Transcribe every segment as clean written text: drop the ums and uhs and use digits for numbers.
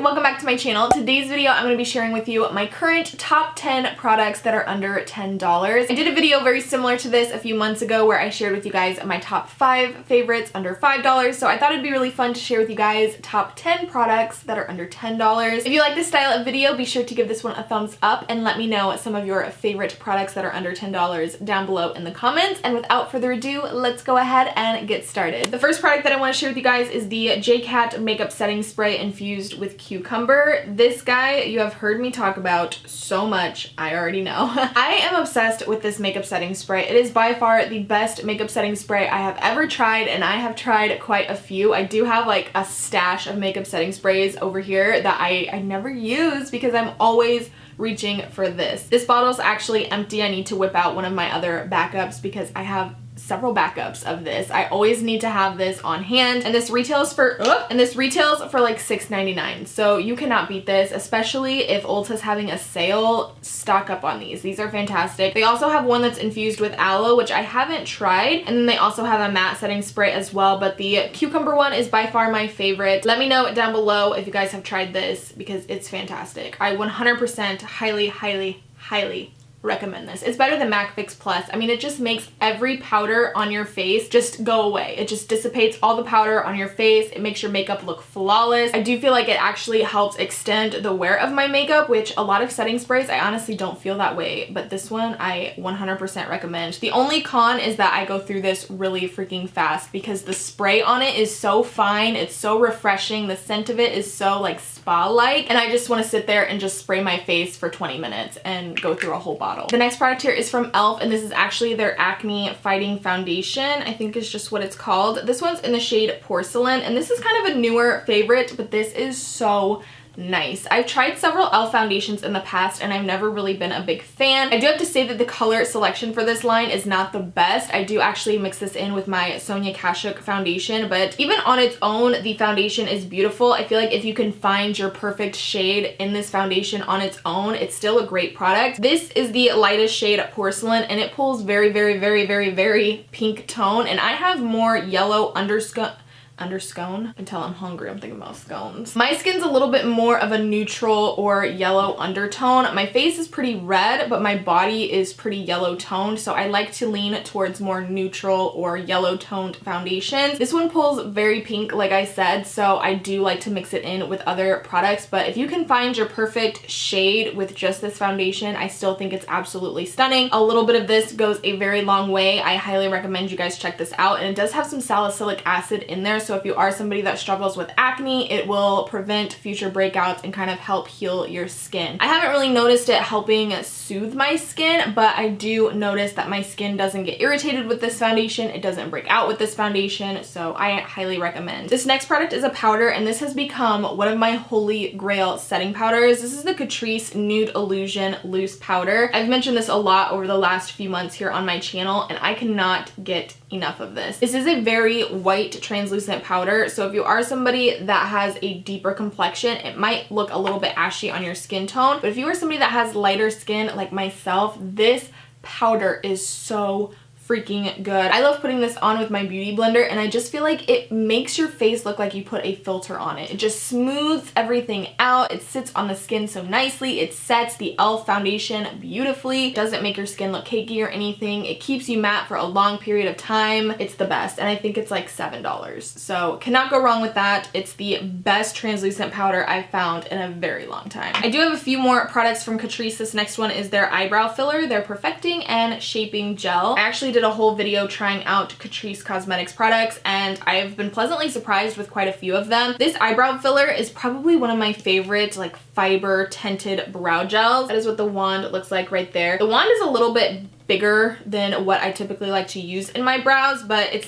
welcome back to my channel. Today's video I'm going to be sharing with you my current top 10 products that are under $10. I did a video very similar to this a few months ago where I shared with you guys my top 5 favorites under $5, so I thought it'd be really fun to share with you guys top 10 products that are under $10. If you like this style of video, be sure to give this one a thumbs up and let me know some of your favorite products that are under $10 down below in the comments. And without further ado, let's go ahead and get started. The first product that I want to share with you guys is the JCat Makeup Setting Spray infused with cucumber. This guy you have heard me talk about so much, I already know. I am obsessed with this makeup setting spray. It is by far the best makeup setting spray I have ever tried, and I have tried quite a few. I do have like a stash of makeup setting sprays over here that I never use because I'm always reaching for this. This bottle is actually empty. I need to whip out one of my other backups because I have several backups of this. I always need to have this on hand, and this retails for like $6.99, so you cannot beat this, especially if Ulta's having a sale. Stock up on these. These are fantastic. They also have one that's infused with aloe, which I haven't tried, and then they also have a matte setting spray as well, but the cucumber one is by far my favorite. Let me know down below if you guys have tried this because it's fantastic. I 100% highly recommend this. It's better than MAC Fix Plus. I mean, it just makes every powder on your face just go away. It just dissipates all the powder on your face. It makes your makeup look flawless. I do feel like it actually helps extend the wear of my makeup, which a lot of setting sprays, I honestly don't feel that way, but this one I 100% recommend. The only con is that I go through this really freaking fast because the spray on it is so fine. It's so refreshing. The scent of it is so like spa-like, and I just want to sit there and just spray my face for 20 minutes and go through a whole bottle. The next product here is from e.l.f. and this is actually their Acne Fighting Foundation. I think is just what it's called. This one's in the shade Porcelain, and this is kind of a newer favorite, but this is so nice. I've tried several e.l.f. foundations in the past and I've never really been a big fan. I do have to say that the color selection for this line is not the best. I do actually mix this in with my Sonia Kashuk foundation, but even on its own, the foundation is beautiful. I feel like if you can find your perfect shade in this foundation on its own, it's still a great product. This is the lightest shade Porcelain, and it pulls very pink tone, and I have more yellow underscone until I'm hungry. I'm thinking about scones. My skin's a little bit more of a neutral or yellow undertone. My face is pretty red, but my body is pretty yellow toned, so I like to lean towards more neutral or yellow toned foundations. This one pulls very pink, like I said, so I do like to mix it in with other products, but if you can find your perfect shade with just this foundation, I still think it's absolutely stunning. A little bit of this goes a very long way. I highly recommend you guys check this out, and it does have some salicylic acid in there, so if you are somebody that struggles with acne, it will prevent future breakouts and kind of help heal your skin. I haven't really noticed it helping soothe my skin, but I do notice that my skin doesn't get irritated with this foundation. It doesn't break out with this foundation, so I highly recommend. This next product is a powder, and this has become one of my holy grail setting powders. This is the Catrice Nude Illusion Loose Powder. I've mentioned this a lot over the last few months here on my channel, and I cannot get enough of this. This is a very white translucent powder, so if you are somebody that has a deeper complexion, it might look a little bit ashy on your skin tone, but if you are somebody that has lighter skin like myself, this powder is so freaking good. I love putting this on with my beauty blender, and I just feel like it makes your face look like you put a filter on it. It just smooths everything out. It sits on the skin so nicely. It sets the e.l.f. foundation beautifully. It doesn't make your skin look cakey or anything. It keeps you matte for a long period of time. It's the best, and I think it's like $7. So cannot go wrong with that. It's the best translucent powder I've found in a very long time. I do have a few more products from Catrice. This next one is their eyebrow filler, their Perfecting and Shaping Gel. I actually did a whole video trying out Catrice Cosmetics products, and I've been pleasantly surprised with quite a few of them. This eyebrow filler is probably one of my favorite like fiber tinted brow gels. That is what the wand looks like right there. The wand is a little bit bigger than what I typically like to use in my brows, but it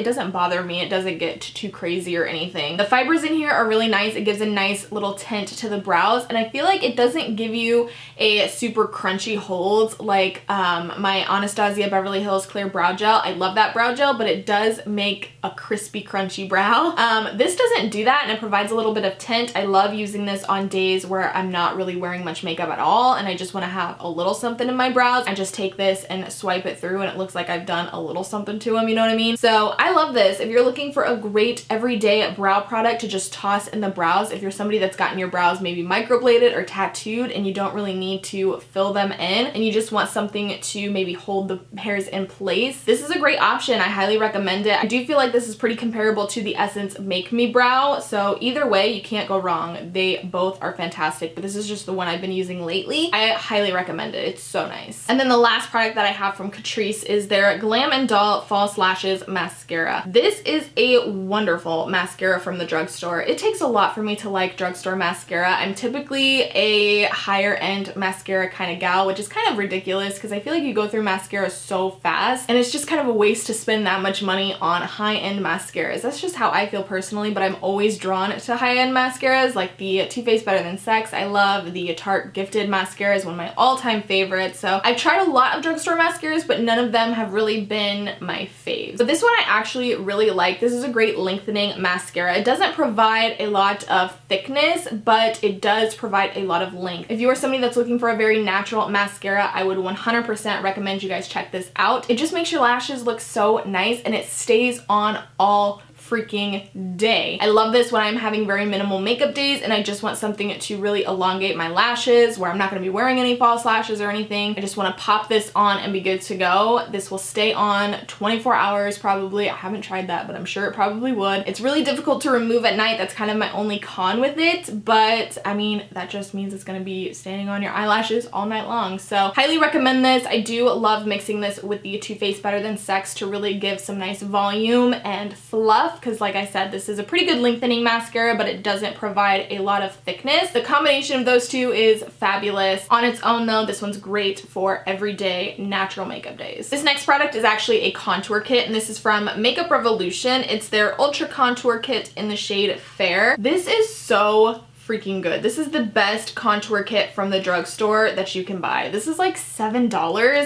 doesn't bother me. It doesn't get too crazy or anything. The fibers in here are really nice. It gives a nice little tint to the brows, and I feel like it doesn't give you a super crunchy hold like my Anastasia Beverly Hills Clear Brow Gel. I love that brow gel, but it does make a crispy, crunchy brow. This doesn't do that, and it provides a little bit of tint. I love using this on days where I'm not really wearing much makeup at all, and I just want to have a little something in my brows. I just take this this and swipe it through and it looks like I've done a little something to them, you know what I mean? So I love this. If you're looking for a great everyday brow product to just toss in the brows, if you're somebody that's gotten your brows maybe microbladed or tattooed and you don't really need to fill them in and you just want something to maybe hold the hairs in place, this is a great option. I highly recommend it. I do feel like this is pretty comparable to the Essence Make Me Brow, so either way you can't go wrong. They both are fantastic, but this is just the one I've been using lately. I highly recommend it. It's so nice. And then the last product that I have from Catrice is their Glam and Doll False Lashes Mascara. This is a wonderful mascara from the drugstore. It takes a lot for me to like drugstore mascara. I'm typically a higher end mascara kind of gal, which is kind of ridiculous because I feel like you go through mascara so fast and it's just kind of a waste to spend that much money on high-end mascaras. That's just how I feel personally, but I'm always drawn to high-end mascaras like the Too Faced Better Than Sex. I love the Tarte Gifted mascara, is one of my all-time favorites. So I've tried a lot of drugstore mascaras, but none of them have really been my faves. But this one I actually really like. This is a great lengthening mascara. It doesn't provide a lot of thickness, but it does provide a lot of length. If you are somebody that's looking for a very natural mascara, I would 100% recommend you guys check this out. It just makes your lashes look so nice and it stays on all freaking day. I love this when I'm having very minimal makeup days and I just want something to really elongate my lashes where I'm not going to be wearing any false lashes or anything. I just want to pop this on and be good to go. This will stay on 24 hours probably. I haven't tried that, but I'm sure it probably would. It's really difficult to remove at night. That's kind of my only con with it, but I mean, that just means it's going to be staying on your eyelashes all night long. So highly recommend this. I do love mixing this with the Too Faced Better Than Sex to really give some nice volume and fluff, because like I said, this is a pretty good lengthening mascara, but it doesn't provide a lot of thickness. The combination of those two is fabulous. On its own though, this one's great for everyday natural makeup days. This next product is actually a contour kit, and this is from Makeup Revolution. It's their Ultra Contour Kit in the shade Fair. This is so freaking good. This is the best contour kit from the drugstore that you can buy. This is like $7.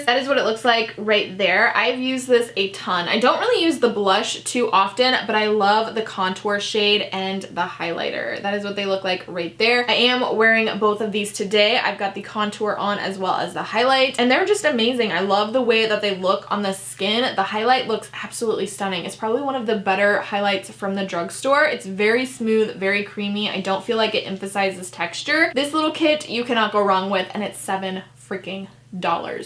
That is what it looks like right there. I've used this a ton. I don't really use the blush too often, but I love the contour shade and the highlighter. That is what they look like right there. I am wearing both of these today. I've got the contour on as well as the highlight, and they're just amazing. I love the way that they look on the skin. The highlight looks absolutely stunning. It's probably one of the better highlights from the drugstore. It's very smooth, very creamy. I don't feel like it emphasizes texture. This little kit you cannot go wrong with, and it's $7 freaking.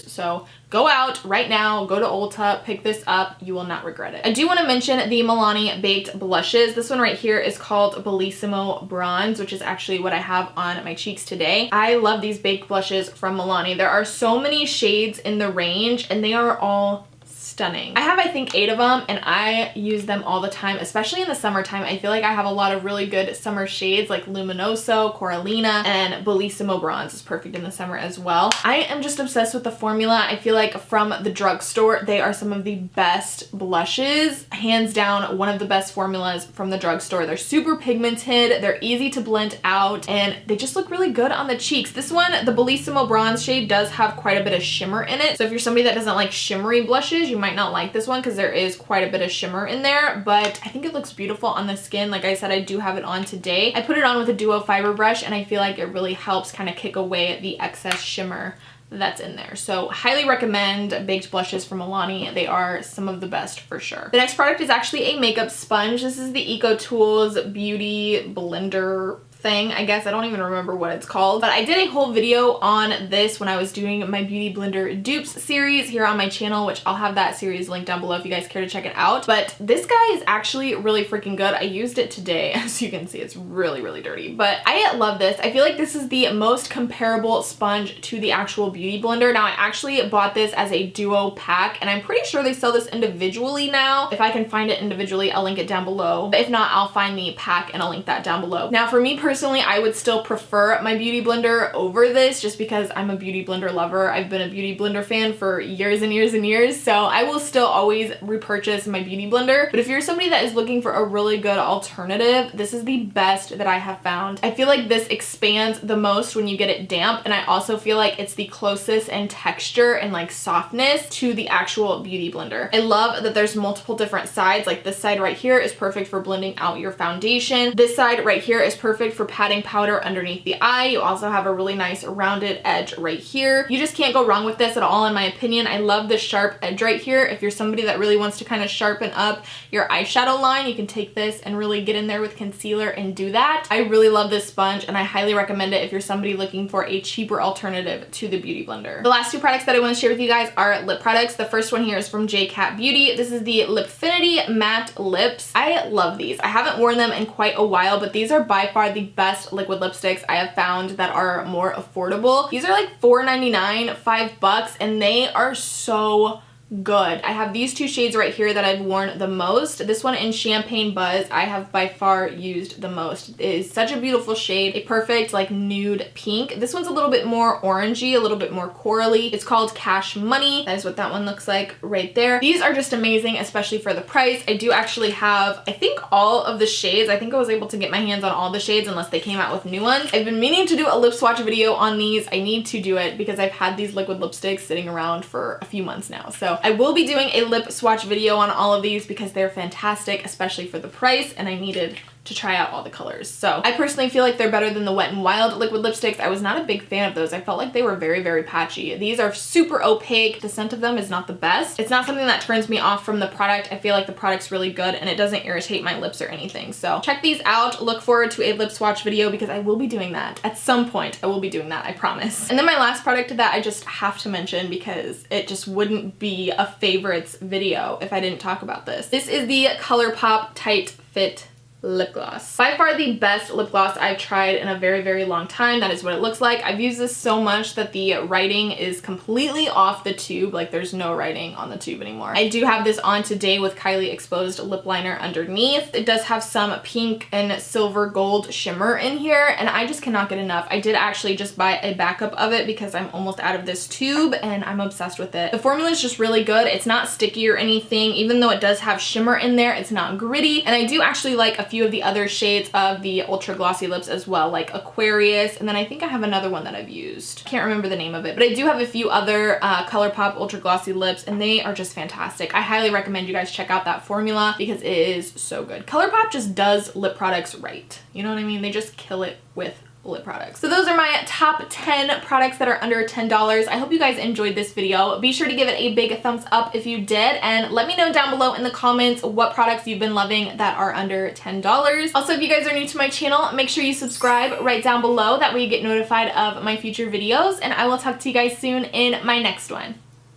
So go out right now, go to Ulta, pick this up. You will not regret it. I do want to mention the Milani Baked Blushes. This one right here is called Bellissimo Bronze, which is actually what I have on my cheeks today. I love these baked blushes from Milani. There are so many shades in the range and they are all stunning. I have, I think, 8 of them and I use them all the time, especially in the summertime. I feel like I have a lot of really good summer shades like Luminoso, Coralina, and Bellissimo Bronze is perfect in the summer as well. I am just obsessed with the formula. I feel like from the drugstore, they are some of the best blushes. Hands down, one of the best formulas from the drugstore. They're super pigmented, they're easy to blend out, and they just look really good on the cheeks. This one, the Bellissimo Bronze shade, does have quite a bit of shimmer in it. So if you're somebody that doesn't like shimmery blushes, you might not like this one because there is quite a bit of shimmer in there, but I think it looks beautiful on the skin. Like I said, I do have it on today. I put it on with a Duo Fiber brush and I feel like it really helps kind of kick away the excess shimmer that's in there. So highly recommend baked blushes from Milani. They are some of the best for sure. The next product is actually a makeup sponge. This is the Eco Tools Beauty Blender thing, I guess. I don't even remember what it's called, but I did a whole video on this when I was doing my Beauty Blender dupes series here on my channel, which I'll have that series linked down below if you guys care to check it out. But this guy is actually really freaking good. I used it today. As you can see, it's really, really dirty, but I love this. I feel like this is the most comparable sponge to the actual Beauty Blender. Now, I actually bought this as a duo pack, and I'm pretty sure they sell this individually now. If I can find it individually, I'll link it down below. But if not, I'll find the pack and I'll link that down below. Now, for me personally, I would still prefer my Beauty Blender over this just because I'm a Beauty Blender lover. I've been a Beauty Blender fan for years and years and years, so I will still always repurchase my Beauty Blender. But if you're somebody that is looking for a really good alternative, this is the best that I have found. I feel like this expands the most when you get it damp, and I also feel like it's the closest in texture and like softness to the actual Beauty Blender. I love that there's multiple different sides. Like this side right here is perfect for blending out your foundation. This side right here is perfect for patting powder underneath the eye. You also have a really nice rounded edge right here. You just can't go wrong with this at all, in my opinion. I love the sharp edge right here. If you're somebody that really wants to kind of sharpen up your eyeshadow line, you can take this and really get in there with concealer and do that. I really love this sponge, and I highly recommend it if you're somebody looking for a cheaper alternative to the Beauty Blender. The last two products that I want to share with you guys are lip products. The first one here is from J-Cat Beauty. This is the Lipfinity Matte Lips. I love these. I haven't worn them in quite a while, but these are by far the best liquid lipsticks I have found that are more affordable. These are like $4.99, $5, and they are so good. I have these two shades right here that I've worn the most. This one in Champagne Buzz I have by far used the most. It is such a beautiful shade, a perfect like nude pink. This one's a little bit more orangey, a little bit more corally. It's called Cash Money. That is what that one looks like right there. These are just amazing, especially for the price. I do actually have, I think, all of the shades. I think I was able to get my hands on all the shades unless they came out with new ones. I've been meaning to do a lip swatch video on these. I need to do it because I've had these liquid lipsticks sitting around for a few months now. So I will be doing a lip swatch video on all of these because they're fantastic, especially for the price, and I needed to try out all the colors. So I personally feel like they're better than the Wet n Wild liquid lipsticks. I was not a big fan of those. I felt like they were very, very patchy. These are super opaque. The scent of them is not the best. It's not something that turns me off from the product. I feel like the product's really good and it doesn't irritate my lips or anything. So check these out. Look forward to a lip swatch video because I will be doing that. At some point, I will be doing that, I promise. And then my last product that I just have to mention because it just wouldn't be a favorites video if I didn't talk about this. This is the ColourPop Tight Fit lip gloss. By far the best lip gloss I've tried in a very, very long time. That is what it looks like. I've used this so much that the writing is completely off the tube. Like there's no writing on the tube anymore. I do have this on today with Kylie Exposed lip liner underneath. It does have some pink and silver gold shimmer in here and I just cannot get enough. I did actually just buy a backup of it because I'm almost out of this tube and I'm obsessed with it. The formula is just really good. It's not sticky or anything. Even though it does have shimmer in there, it's not gritty. And I do actually like a few of the other shades of the ultra glossy lips as well, like Aquarius, and then I think I have another one that I've used. Can't remember the name of it, but I do have a few other ColourPop ultra glossy lips and they are just fantastic. I highly recommend you guys check out that formula because it is so good. ColourPop just does lip products right. You know what I mean? They just kill it with lip products. So those are my top 10 products that are under $10. I hope you guys enjoyed this video. Be sure to give it a big thumbs up if you did, and let me know down below in the comments what products you've been loving that are under $10. Also, if you guys are new to my channel, make sure you subscribe right down below. That way you get notified of my future videos, and I will talk to you guys soon in my next one.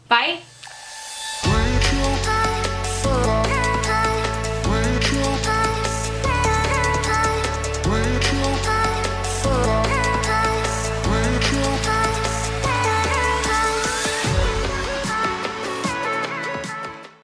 Bye!